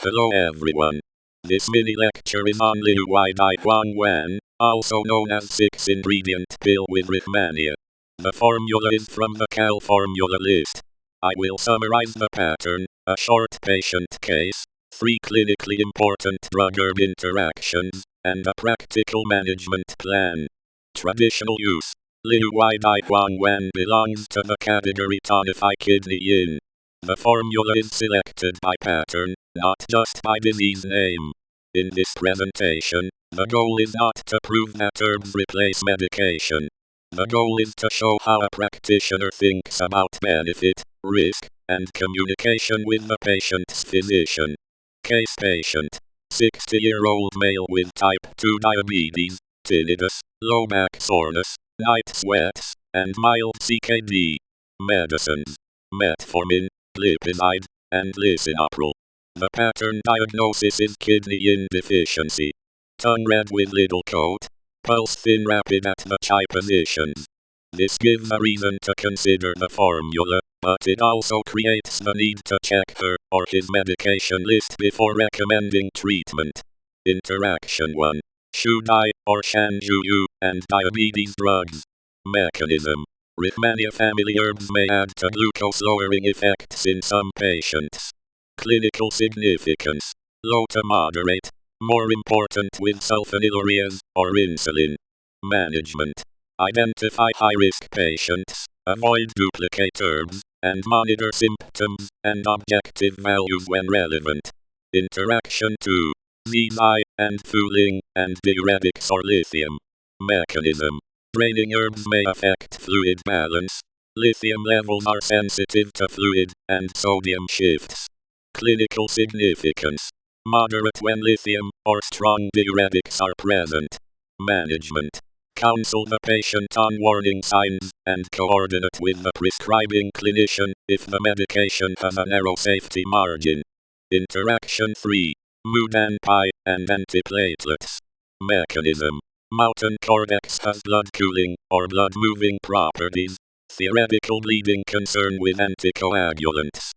Hello everyone. This mini lecture is on Liu Wei Di Huang Wan, also known as 6-ingredient pill with Rhythmania. The formula is from the Cal formula list. I will summarize the pattern, a short patient case, 3 clinically important drug-herb interactions, and a practical management plan. Traditional use. Liu Wei Di Huang Wan belongs to the category tonify kidney yin. The formula is selected by pattern, not just by disease name. In this presentation, the goal is not to prove that herbs replace medication. The goal is to show how a practitioner thinks about benefit, risk, and communication with the patient's physician. Case patient. 60-year-old male with type 2 diabetes, tinnitus, low back soreness, night sweats, and mild CKD. Medicines. Metformin, glipizide, and lisinopril. The pattern diagnosis is kidney yin deficiency. Tongue red with little coat. Pulse thin rapid at the chai positions. This gives a reason to consider the formula, but it also creates the need to check her or his medication list before recommending treatment. Interaction 1. Should I or Shanju you and diabetes drugs? Mechanism. Rhythmania family herbs may add to glucose-lowering effects in some patients. Clinical significance. Low to moderate. More important with sulfonylureas or insulin. Management. Identify high-risk patients, avoid duplicate herbs, and monitor symptoms and objective values when relevant. Interaction 2. ZI and Fuling and diuretics or lithium. Mechanism. Draining herbs may affect fluid balance. Lithium levels are sensitive to fluid and sodium shifts. Clinical significance. Moderate when lithium or strong diuretics are present. Management. Counsel the patient on warning signs and coordinate with the prescribing clinician if the medication has a narrow safety margin. Interaction 3. Mood and pie and antiplatelets. Mechanism. Mountain cordex has blood cooling or blood moving properties. Theoretical bleeding concern with anticoagulants.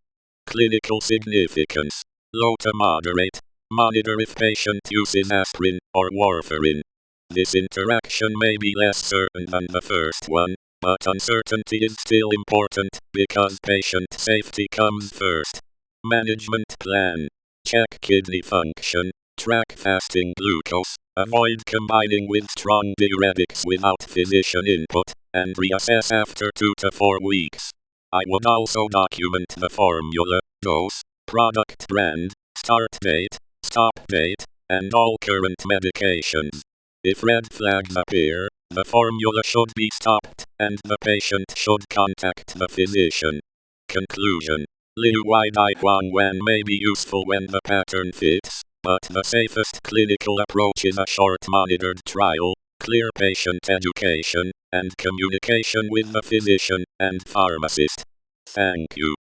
Clinical significance. Low to moderate. Monitor if patient uses aspirin or warfarin. This interaction may be less certain than the first one, but uncertainty is still important because patient safety comes first. Management plan. Check kidney function. Track fasting glucose. Avoid combining with strong diuretics without physician input, and reassess after 2 to 4 weeks. I would also document the formula, dose, product brand, start date, stop date, and all current medications. If red flags appear, the formula should be stopped, and the patient should contact the physician. Conclusion. Liu Wei Di Huang Wan may be useful when the pattern fits, but the safest clinical approach is a short monitored trial, clear patient education, and communication with the physician and pharmacist. Thank you.